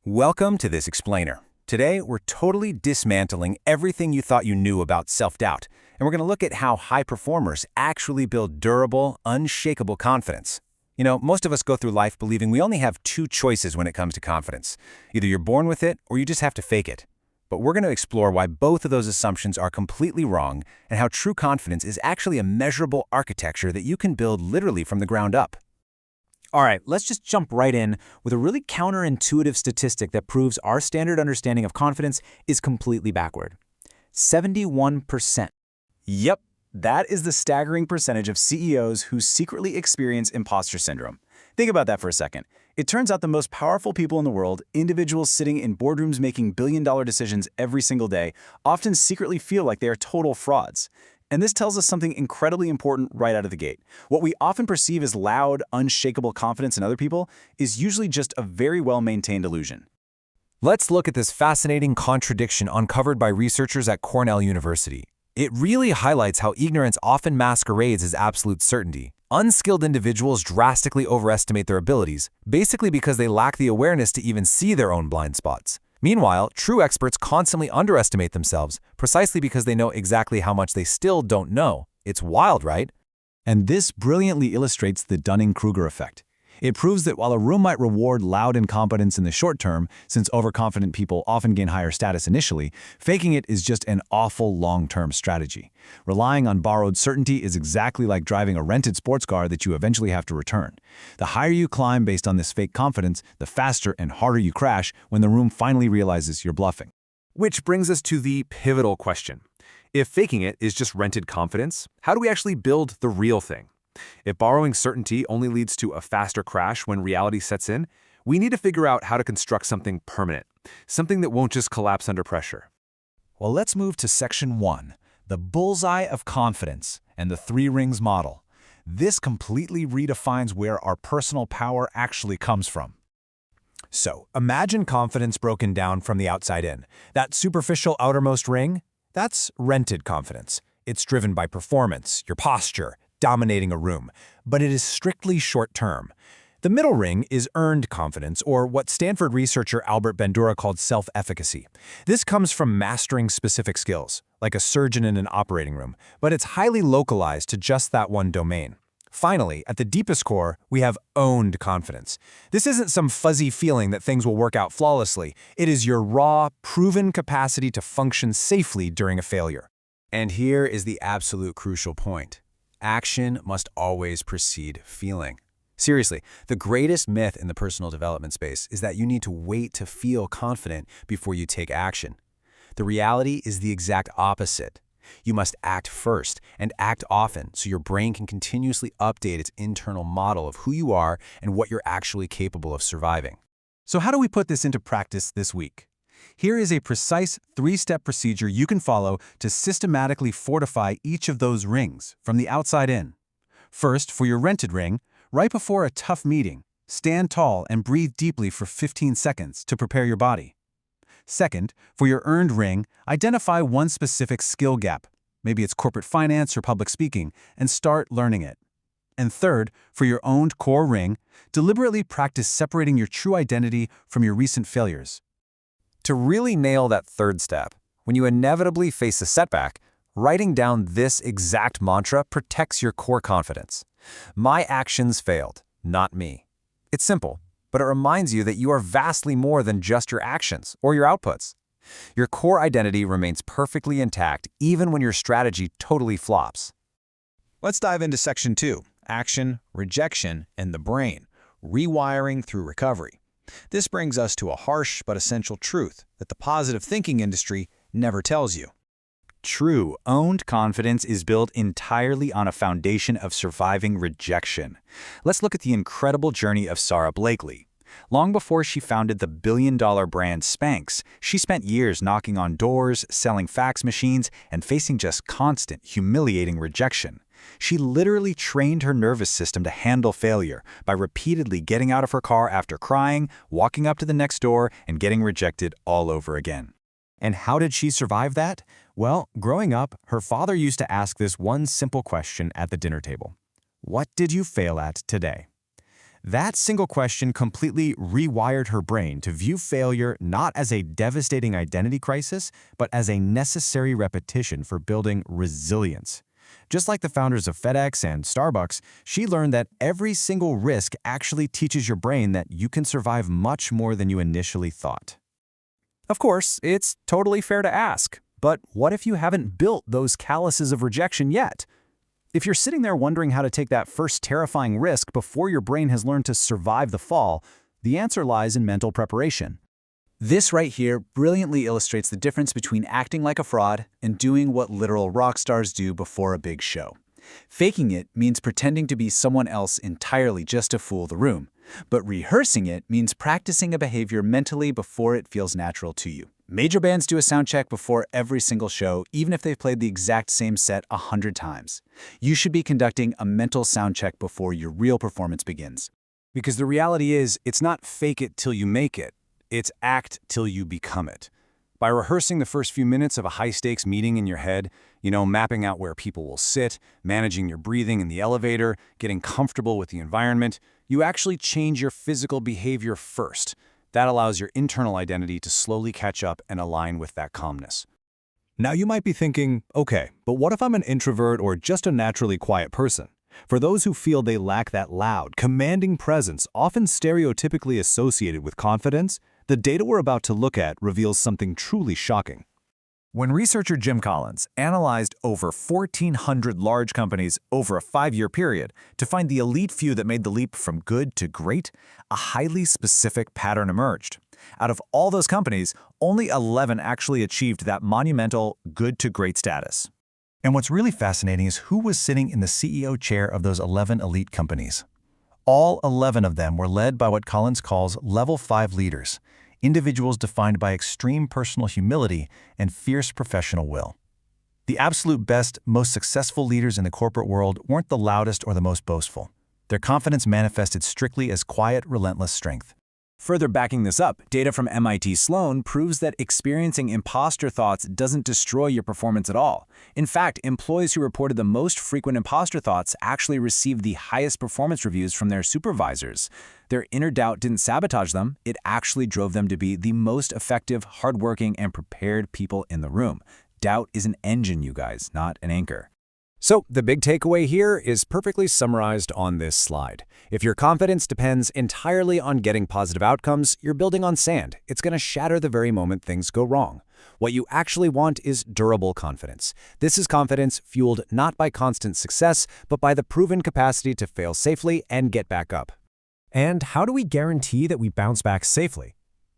Welcome to this explainer. Today, we're totally dismantling everything you thought you knew about self-doubt, and we're going to look at how high performers actually build durable, unshakable confidence. You know, most of us go through life believing we only have two choices when it comes to confidence. Either you're born with it, or you just have to fake it. But we're going to explore why both of those assumptions are completely wrong, and how true confidence is actually a measurable architecture that you can build literally from the ground up. All right, let's just jump right in with a really counterintuitive statistic that proves our standard understanding of confidence is completely backward. 71%. Yep, that is the staggering percentage of CEOs who secretly experience imposter syndrome. Think about that for a second. It turns out the most powerful people in the world, individuals sitting in boardrooms making billion-dollar decisions every single day, often secretly feel like they are total frauds. And this tells us something incredibly important right out of the gate. What we often perceive as loud, unshakable confidence in other people is usually just a very well-maintained illusion. Let's look at this fascinating contradiction uncovered by researchers at Cornell University. It really highlights how ignorance often masquerades as absolute certainty. Unskilled individuals drastically overestimate their abilities, basically because they lack the awareness to even see their own blind spots. Meanwhile, true experts constantly underestimate themselves, precisely because they know exactly how much they still don't know. It's wild, right? And this brilliantly illustrates the Dunning-Kruger effect. It proves that while a room might reward loud incompetence in the short term, since overconfident people often gain higher status initially, faking it is just an awful long-term strategy. Relying on borrowed certainty is exactly like driving a rented sports car that you eventually have to return. The higher you climb based on this fake confidence, the faster and harder you crash when the room finally realizes you're bluffing. Which brings us to the pivotal question. If faking it is just rented confidence, how do we actually build the real thing? If borrowing certainty only leads to a faster crash when reality sets in, we need to figure out how to construct something permanent, something that won't just collapse under pressure. Well, let's move to Section 1, the bullseye of confidence and the three rings model. This completely redefines where our personal power actually comes from. So, imagine confidence broken down from the outside in. That superficial outermost ring, that's rented confidence. It's driven by performance, your posture, dominating a room, but it is strictly short-term. The middle ring is earned confidence, or what Stanford researcher Albert Bandura called self-efficacy. This comes from mastering specific skills, like a surgeon in an operating room, but it's highly localized to just that one domain. Finally, at the deepest core, we have owned confidence. This isn't some fuzzy feeling that things will work out flawlessly. It is your raw, proven capacity to function safely during a failure. And here is the absolute crucial point. Action must always precede feeling. Seriously, the greatest myth in the personal development space is that you need to wait to feel confident before you take action. The reality is the exact opposite. You must act first, and act often, so your brain can continuously update its internal model of who you are and what you're actually capable of surviving. So how do we put this into practice this week? Here is a precise three-step procedure you can follow to systematically fortify each of those rings from the outside in. First, for your rented ring, right before a tough meeting, stand tall and breathe deeply for 15 seconds to prepare your body. Second, for your earned ring, identify one specific skill gap, maybe it's corporate finance or public speaking, and start learning it. And third, for your owned core ring, deliberately practice separating your true identity from your recent failures. To really nail that third step, when you inevitably face a setback, writing down this exact mantra protects your core confidence. My actions failed, not me. It's simple, but it reminds you that you are vastly more than just your actions or your outputs. Your core identity remains perfectly intact even when your strategy totally flops. Let's dive into Section 2, Action, Rejection, and the Brain, Rewiring through Recovery. This brings us to a harsh but essential truth that the positive thinking industry never tells you. True, owned confidence is built entirely on a foundation of surviving rejection. Let's look at the incredible journey of Sara Blakely. Long before she founded the billion-dollar brand Spanx, she spent years knocking on doors, selling fax machines, and facing just constant, humiliating rejection. She literally trained her nervous system to handle failure by repeatedly getting out of her car after crying, walking up to the next door, and getting rejected all over again. And how did she survive that? Well, growing up, her father used to ask this one simple question at the dinner table. What did you fail at today? That single question completely rewired her brain to view failure not as a devastating identity crisis, but as a necessary repetition for building resilience. Just like the founders of FedEx and Starbucks, she learned that every single risk actually teaches your brain that you can survive much more than you initially thought. Of course, it's totally fair to ask, but what if you haven't built those calluses of rejection yet? If you're sitting there wondering how to take that first terrifying risk before your brain has learned to survive the fall, the answer lies in mental preparation. This right here brilliantly illustrates the difference between acting like a fraud and doing what literal rock stars do before a big show. Faking it means pretending to be someone else entirely just to fool the room, but rehearsing it means practicing a behavior mentally before it feels natural to you. Major bands do a sound check before every single show, even if they've played the exact same set 100 times. You should be conducting a mental sound check before your real performance begins. Because the reality is, it's not fake it till you make it. It's act till you become it. By rehearsing the first few minutes of a high-stakes meeting in your head, mapping out where people will sit, managing your breathing in the elevator, getting comfortable with the environment, you actually change your physical behavior first. That allows your internal identity to slowly catch up and align with that calmness. Now you might be thinking, okay, but what if I'm an introvert or just a naturally quiet person? For those who feel they lack that loud, commanding presence often stereotypically associated with confidence, the data we're about to look at reveals something truly shocking. When researcher Jim Collins analyzed over 1,400 large companies over a 5-year period to find the elite few that made the leap from good to great, a highly specific pattern emerged. Out of all those companies, only 11 actually achieved that monumental good to great status. And what's really fascinating is who was sitting in the CEO chair of those 11 elite companies. All 11 of them were led by what Collins calls level 5 leaders, individuals defined by extreme personal humility and fierce professional will. The absolute best, most successful leaders in the corporate world weren't the loudest or the most boastful. Their confidence manifested strictly as quiet, relentless strength. Further backing this up, data from MIT Sloan proves that experiencing imposter thoughts doesn't destroy your performance at all. In fact, employees who reported the most frequent imposter thoughts actually received the highest performance reviews from their supervisors. Their inner doubt didn't sabotage them, it actually drove them to be the most effective, hardworking, and prepared people in the room. Doubt is an engine, you guys, not an anchor. So, the big takeaway here is perfectly summarized on this slide. If your confidence depends entirely on getting positive outcomes, you're building on sand. It's going to shatter the very moment things go wrong. What you actually want is durable confidence. This is confidence fueled not by constant success, but by the proven capacity to fail safely and get back up. And how do we guarantee that we bounce back safely?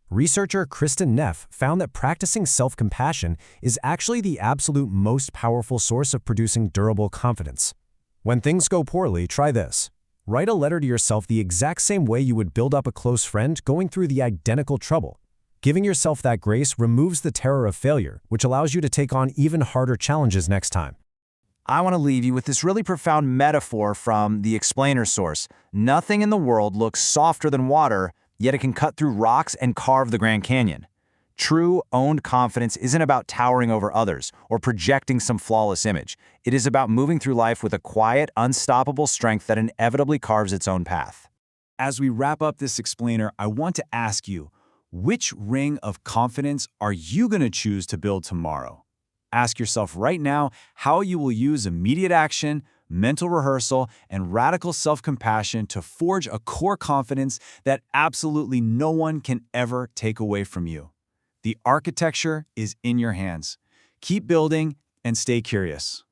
Researcher Kristen Neff found that practicing self-compassion is actually the absolute most powerful source of producing durable confidence. When things go poorly, try this. Write a letter to yourself the exact same way you would build up a close friend going through the identical trouble. Giving yourself that grace removes the terror of failure, which allows you to take on even harder challenges next time. I want to leave you with this really profound metaphor from the explainer source. Nothing in the world looks softer than water, yet it can cut through rocks and carve the Grand Canyon. True, owned confidence isn't about towering over others or projecting some flawless image. It is about moving through life with a quiet, unstoppable strength that inevitably carves its own path. As we wrap up this explainer, I want to ask you, which ring of confidence are you going to choose to build tomorrow? Ask yourself right now how you will use immediate action, mental rehearsal, and radical self-compassion to forge a core confidence that absolutely no one can ever take away from you. The architecture is in your hands. Keep building and stay curious.